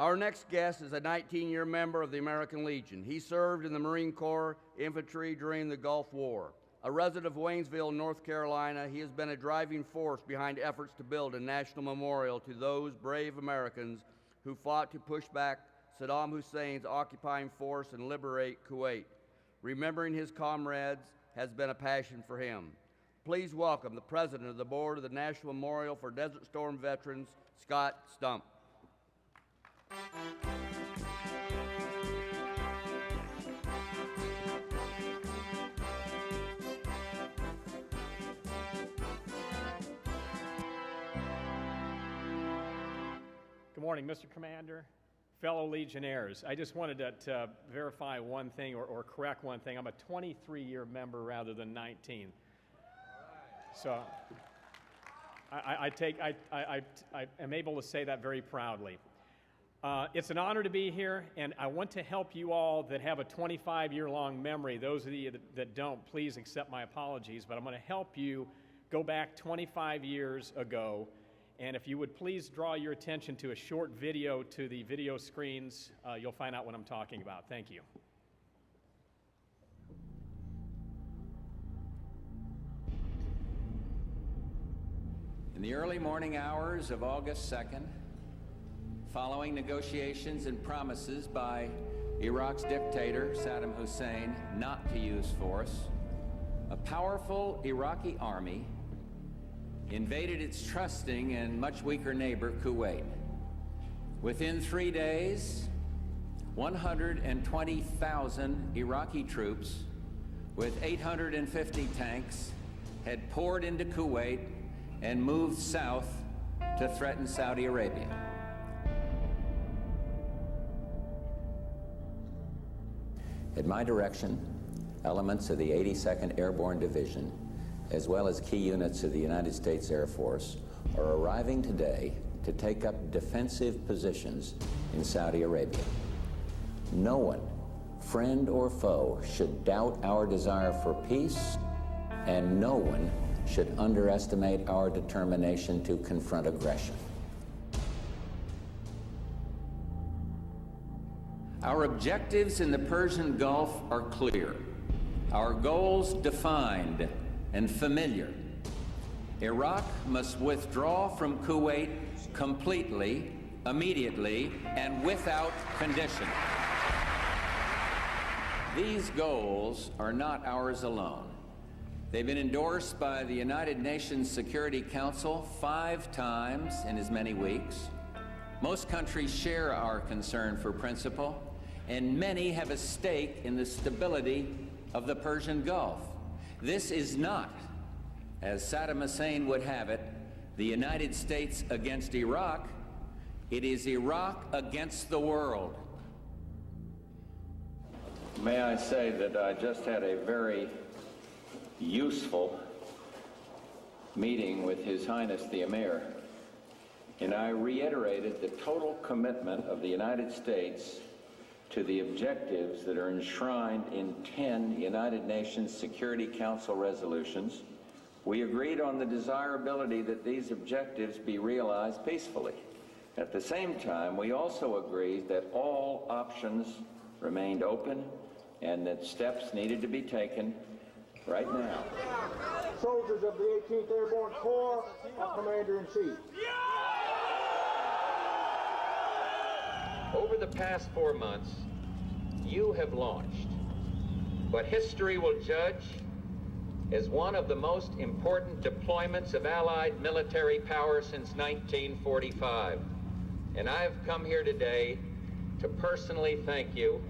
Our next guest is a 19-year member of the American Legion. He served in the Marine Corps Infantry during the Gulf War. A resident of Waynesville, North Carolina, he has been a driving force behind efforts to build a national memorial to those brave Americans who fought to push back Saddam Hussein's occupying force and liberate Kuwait. Remembering his comrades has been a passion for him. Please welcome the president of the Board of the National Memorial for Desert Storm Veterans, Scott Stump. Good morning, Mr. Commander, fellow Legionnaires. I just wanted to verify one thing or correct one thing. I'm a 23-year member rather than 19. So I am able to say that very proudly. It's an honor to be here, and I want to help you all that have a 25-year-long memory. Those of you that don't, please accept my apologies, but I'm going to help you go back 25 years ago. And if you would please draw your attention to a short video to the video screens, you'll find out what I'm talking about. Thank you. In the early morning hours of August 2nd, following negotiations and promises by Iraq's dictator, Saddam Hussein, not to use force, a powerful Iraqi army invaded its trusting and much weaker neighbor, Kuwait. Within 3 days, 120,000 Iraqi troops with 850 tanks had poured into Kuwait and moved south to threaten Saudi Arabia. At my direction, elements of the 82nd Airborne Division, as well as key units of the United States Air Force, are arriving today to take up defensive positions in Saudi Arabia. No one, friend or foe, should doubt our desire for peace, and no one should underestimate our determination to confront aggression. Our objectives in the Persian Gulf are clear, our goals defined and familiar. Iraq must withdraw from Kuwait completely, immediately, and without condition. These goals are not ours alone. They've been endorsed by the United Nations Security Council 5 times in as many weeks. Most countries share our concern for principle, and many have a stake in the stability of the Persian Gulf. This is not, as Saddam Hussein would have it, the United States against Iraq. It is Iraq against the world. May I say that I just had a very useful meeting with His Highness the Emir, and I reiterated the total commitment of the United States to the objectives that are enshrined in 10 United Nations Security Council resolutions. We agreed on the desirability that these objectives be realized peacefully. At the same time, we also agreed that all options remained open and that steps needed to be taken right now. Soldiers of the 18th Airborne Corps, Commander-in-Chief. Over the past 4 months, you have launched what history will judge as one of the most important deployments of Allied military power since 1945. And I've come here today to personally thank you.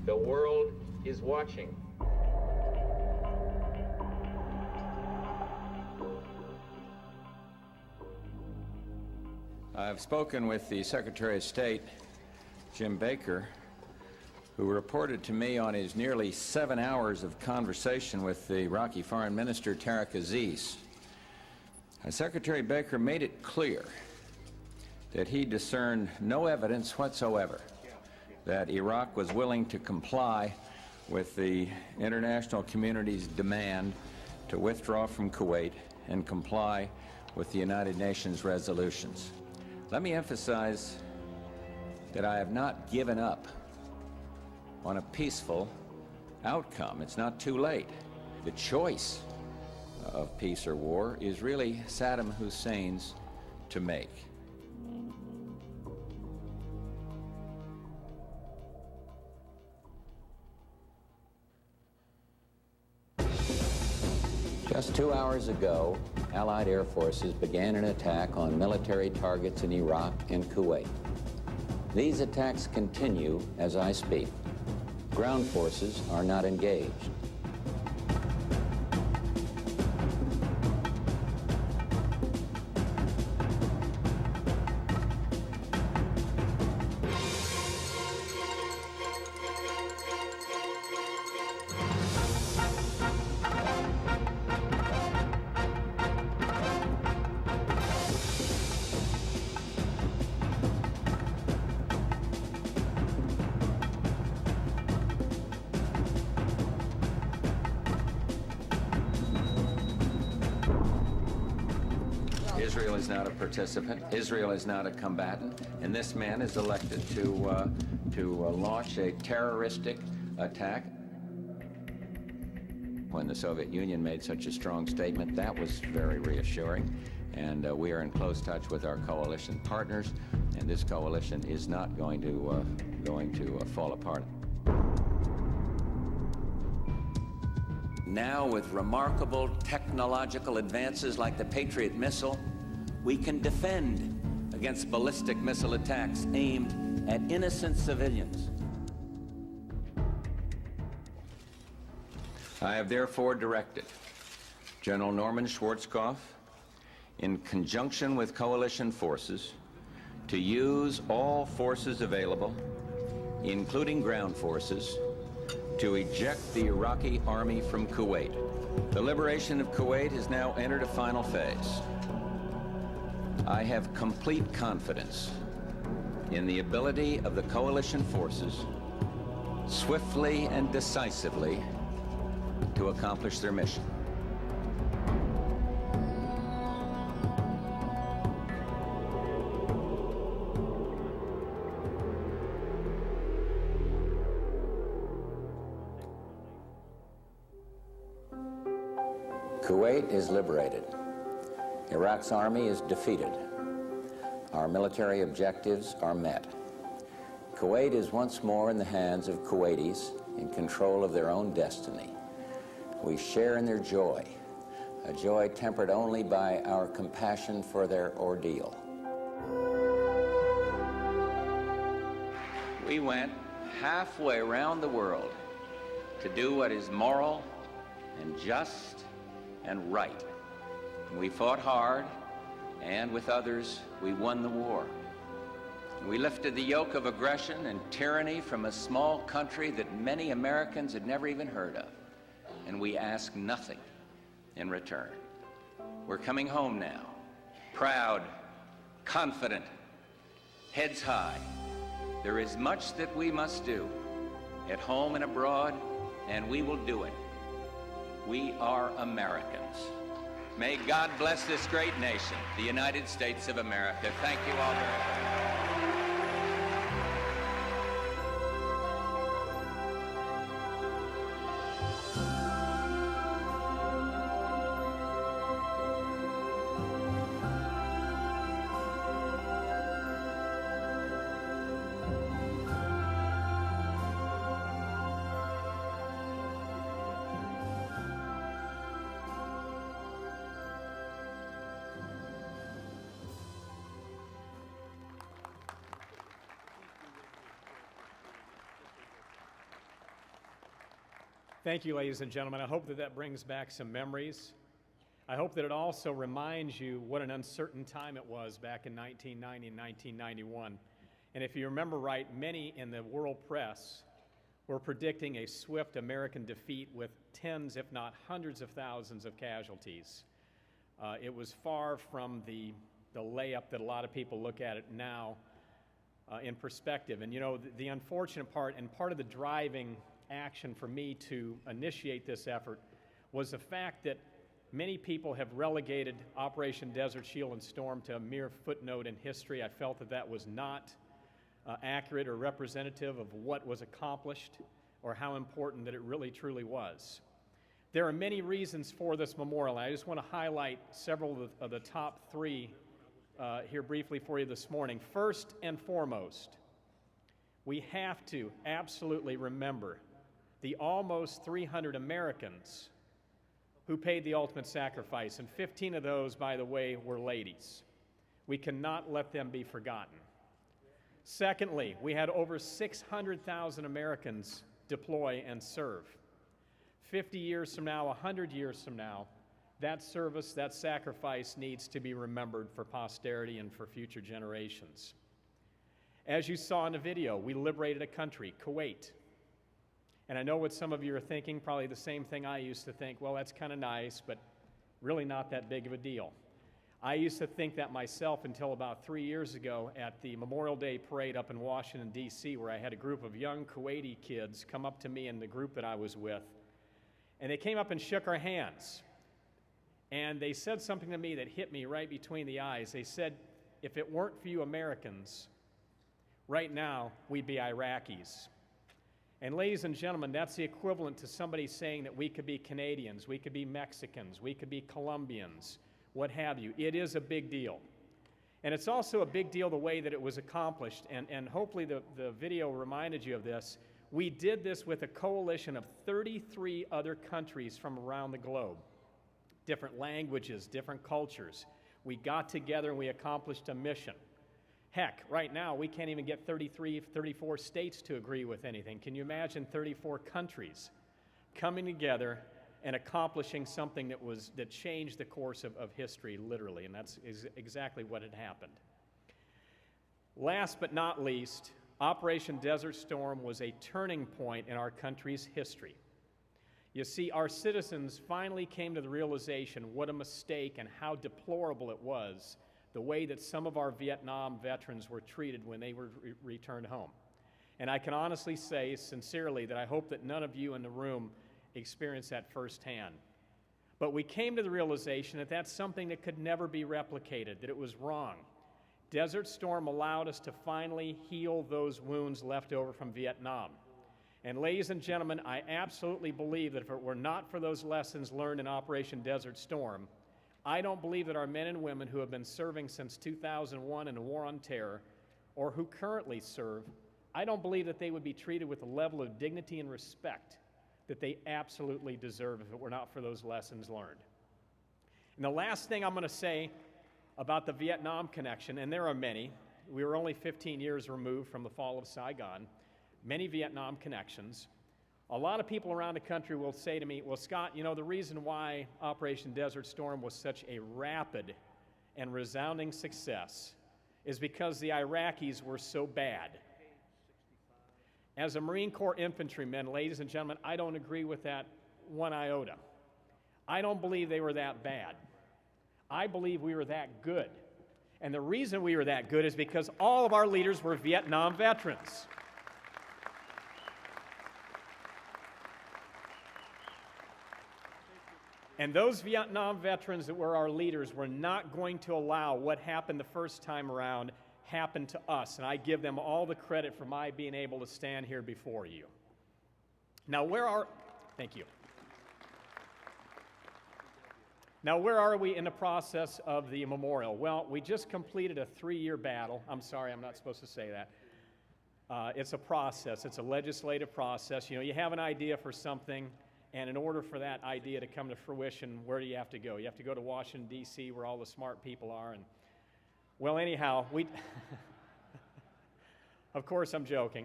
The world is watching. I've spoken with the Secretary of State, Jim Baker, who reported to me on his nearly 7 hours of conversation with the Iraqi Foreign Minister, Tariq Aziz. Secretary Baker made it clear that he discerned no evidence whatsoever that Iraq was willing to comply with the international community's demand to withdraw from Kuwait and comply with the United Nations resolutions. Let me emphasize that I have not given up on a peaceful outcome. It's not too late. The choice of peace or war is really Saddam Hussein's to make. Just 2 hours ago, Allied air forces began an attack on military targets in Iraq and Kuwait. These attacks continue as I speak. Ground forces are not engaged. Israel is not a participant. Israel is not a combatant. And this man is elected to launch a terroristic attack. When the Soviet Union made such a strong statement, that was very reassuring. And we are in close touch with our coalition partners. And this coalition is not going to fall apart. Now, with remarkable technological advances like the Patriot missile, we can defend against ballistic missile attacks aimed at innocent civilians. I have therefore directed General Norman Schwarzkopf, in conjunction with coalition forces, to use all forces available, including ground forces, to eject the Iraqi army from Kuwait. The liberation of Kuwait has now entered a final phase. I have complete confidence in the ability of the coalition forces swiftly and decisively to accomplish their mission. Kuwait is liberated. Iraq's army is defeated. Our military objectives are met. Kuwait is once more in the hands of Kuwaitis in control of their own destiny. We share in their joy, a joy tempered only by our compassion for their ordeal. We went halfway around the world to do what is moral and just and right. We fought hard, and with others, we won the war. We lifted the yoke of aggression and tyranny from a small country that many Americans had never even heard of, and we asked nothing in return. We're coming home now, proud, confident, heads high. There is much that we must do, at home and abroad, and we will do it. We are Americans. May God bless this great nation, the United States of America. Thank you all very much. Thank you, ladies and gentlemen. I hope that that brings back some memories. I hope that it also reminds you what an uncertain time it was back in 1990 and 1991. And if you remember right, many in the world press were predicting a swift American defeat with tens, if not hundreds of thousands of casualties. It was far from the layup that a lot of people look at it now in perspective. And you know, the unfortunate part, and part of the driving action for me to initiate this effort, was the fact that many people have relegated Operation Desert Shield and Storm to a mere footnote in history. I felt that that was not accurate or representative of what was accomplished or how important that it really truly was. There are many reasons for this memorial. I just want to highlight several of the top three here briefly for you this morning. First and foremost, we have to absolutely remember the almost 300 Americans who paid the ultimate sacrifice, and 15 of those, by the way, were ladies. We cannot let them be forgotten. Secondly, we had over 600,000 Americans deploy and serve. 50 years from now, 100 years from now, that service, that sacrifice needs to be remembered for posterity and for future generations. As you saw in the video, we liberated a country, Kuwait. And I know what some of you are thinking, probably the same thing I used to think, well, that's kind of nice, but really not that big of a deal. I used to think that myself until about 3 years ago at the Memorial Day parade up in Washington, D.C., where I had a group of young Kuwaiti kids come up to me and the group that I was with, and they came up and shook our hands. And they said something to me that hit me right between the eyes. They said, if it weren't for you Americans, right now we'd be Iraqis. And ladies and gentlemen, that's the equivalent to somebody saying that we could be Canadians, we could be Mexicans, we could be Colombians, what have you. It is a big deal. And it's also a big deal the way that it was accomplished, and hopefully the video reminded you of this. We did this with a coalition of 33 other countries from around the globe, different languages, different cultures. We got together and we accomplished a mission. Heck, right now we can't even get 34 states to agree with anything. Can you imagine 34 countries coming together and accomplishing something that changed the course of history, literally, and that's exactly what had happened. Last but not least, Operation Desert Storm was a turning point in our country's history. You see, our citizens finally came to the realization what a mistake and how deplorable it was, the way that some of our Vietnam veterans were treated when they were returned home. And I can honestly say, sincerely, that I hope that none of you in the room experienced that firsthand. But we came to the realization that that's something that could never be replicated, that it was wrong. Desert Storm allowed us to finally heal those wounds left over from Vietnam. And ladies and gentlemen, I absolutely believe that if it were not for those lessons learned in Operation Desert Storm, I don't believe that our men and women who have been serving since 2001 in the War on Terror, or who currently serve, I don't believe that they would be treated with the level of dignity and respect that they absolutely deserve if it were not for those lessons learned. And the last thing I'm going to say about the Vietnam connection, and there are many, we were only 15 years removed from the fall of Saigon, many Vietnam connections. A lot of people around the country will say to me, well, Scott, you know, the reason why Operation Desert Storm was such a rapid and resounding success is because the Iraqis were so bad. As a Marine Corps infantryman, ladies and gentlemen, I don't agree with that one iota. I don't believe they were that bad. I believe we were that good. And the reason we were that good is because all of our leaders were Vietnam veterans. And those Vietnam veterans that were our leaders were not going to allow what happened the first time around happen to us. And I give them all the credit for my being able to stand here before you. Now, thank you. Now, where are we in the process of the memorial? Well, we just completed a 3-year battle. I'm sorry, I'm not supposed to say that. It's a process. It's a legislative process. You know, you have an idea for something, and in order for that idea to come to fruition, where do you have to go? You have to go to Washington, D.C., where all the smart people are. And well, anyhow, of course, I'm joking.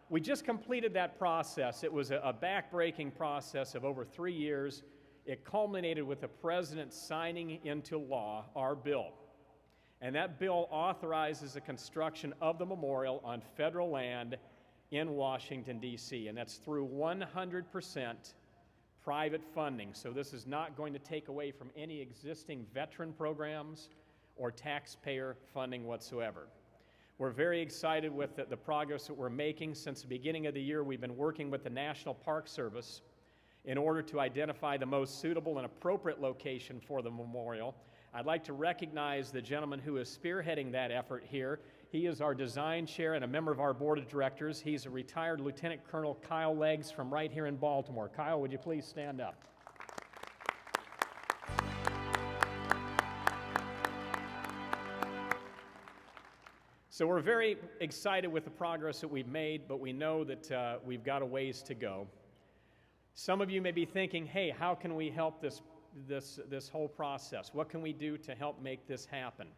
We just completed that process. It was a back-breaking process of over 3 years. It culminated with the President signing into law our bill. And that bill authorizes the construction of the memorial on federal land in Washington, D.C., and that's through 100% private funding. So this is not going to take away from any existing veteran programs or taxpayer funding whatsoever. We're very excited with the progress that we're making. Since the beginning of the year, we've been working with the National Park Service in order to identify the most suitable and appropriate location for the memorial. I'd like to recognize the gentleman who is spearheading that effort here He is our design chair and a member of our board of directors. He's a retired Lieutenant Colonel Kyle Leggs from right here in Baltimore. Kyle, would you please stand up? So we're very excited with the progress that we've made, but we know that we've got a ways to go. Some of you may be thinking, hey, how can we help this whole process? What can we do to help make this happen?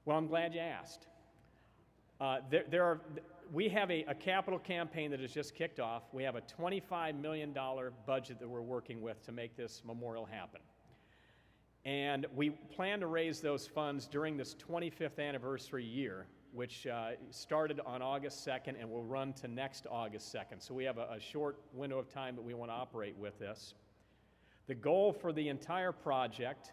Well, I'm glad you asked. We have a capital campaign that has just kicked off. We have a $25 million budget that we're working with to make this memorial happen. And we plan to raise those funds during this 25th anniversary year, which started on August 2nd and will run to next August 2nd. So we have a short window of time that we want to operate with this. The goal for the entire project,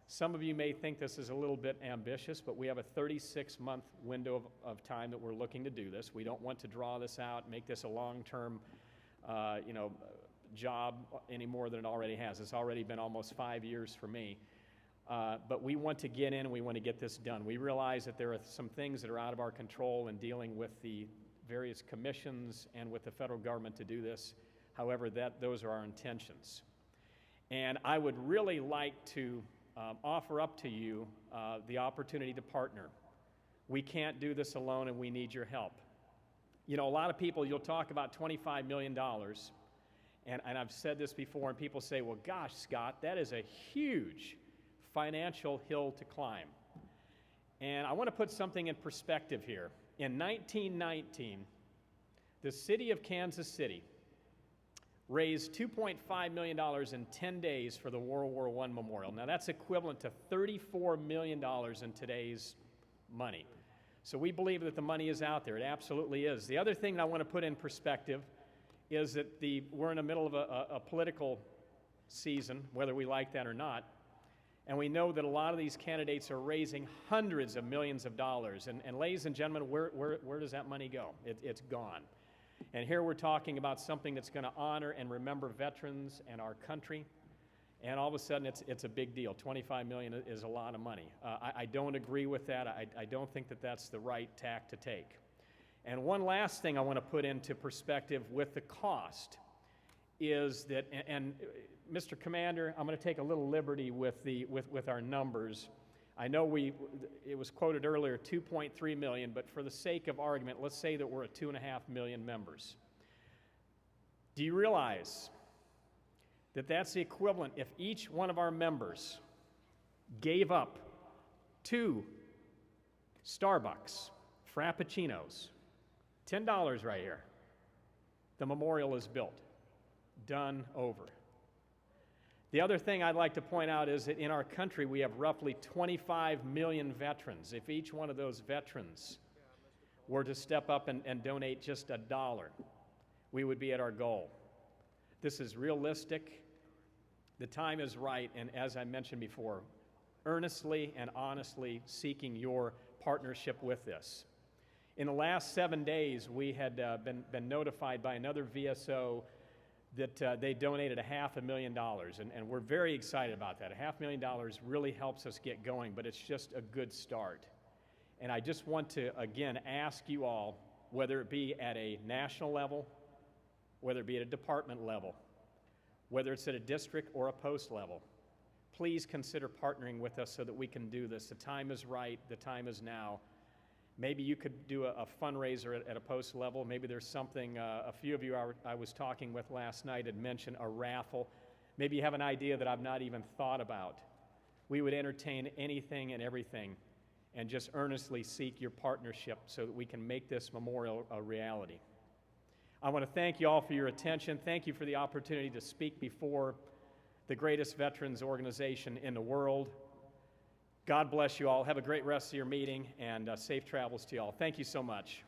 some of you may think this is a little bit ambitious, but we have a 36-month window of time that we're looking to do this. We don't want to draw this out, make this a long-term job any more than it already has. It's already been almost 5 years for me. But we want to get in and we want to get this done. We realize that there are some things that are out of our control in dealing with the various commissions and with the federal government to do this. However, those are our intentions. And I would really like to offer up to you the opportunity to partner. We can't do this alone and we need your help. You know, a lot of people, you'll talk about $25 million, and I've said this before, and people say, well, gosh, Scott, that is a huge financial hill to climb. And I want to put something in perspective here. In 1919, the city of Kansas City raised $2.5 million in 10 days for the World War I memorial. Now that's equivalent to $34 million in today's money. So we believe that the money is out there. It absolutely is. The other thing that I want to put in perspective is that we're in the middle of a political season, whether we like that or not. And we know that a lot of these candidates are raising hundreds of millions of dollars. And ladies and gentlemen, where does that money go? It's gone. And here we're talking about something that's going to honor and remember veterans and our country. And all of a sudden, it's a big deal. $25 million is a lot of money. I don't agree with that. I don't think that that's the right tack to take. And one last thing I want to put into perspective with the cost is that, and Mr. Commander, I'm going to take a little liberty with our numbers. I know it was quoted earlier, 2.3 million, but for the sake of argument, let's say that we're at 2.5 million members. Do you realize that that's the equivalent if each one of our members gave up 2 Starbucks Frappuccinos, $10 right here, the memorial is built, done over. The other thing I'd like to point out is that in our country we have roughly 25 million veterans. If each one of those veterans were to step up and donate just $1, we would be at our goal. This is realistic. The time is right, and as I mentioned before, earnestly and honestly seeking your partnership with this. In the last 7 days, we had been notified by another VSO that they donated $500,000, and we're very excited about that. $500,000 really helps us get going, but it's just a good start. And I just want to, again, ask you all, whether it be at a national level, whether it be at a department level, whether it's at a district or a post level, please consider partnering with us so that we can do this. The time is right. The time is now. Maybe you could do a fundraiser at a post level. Maybe there's something, a few of you I was talking with last night had mentioned a raffle. Maybe you have an idea that I've not even thought about. We would entertain anything and everything and just earnestly seek your partnership so that we can make this memorial a reality. I want to thank you all for your attention. Thank you for the opportunity to speak before the greatest veterans organization in the world. God bless you all. Have a great rest of your meeting, and safe travels to you all. Thank you so much.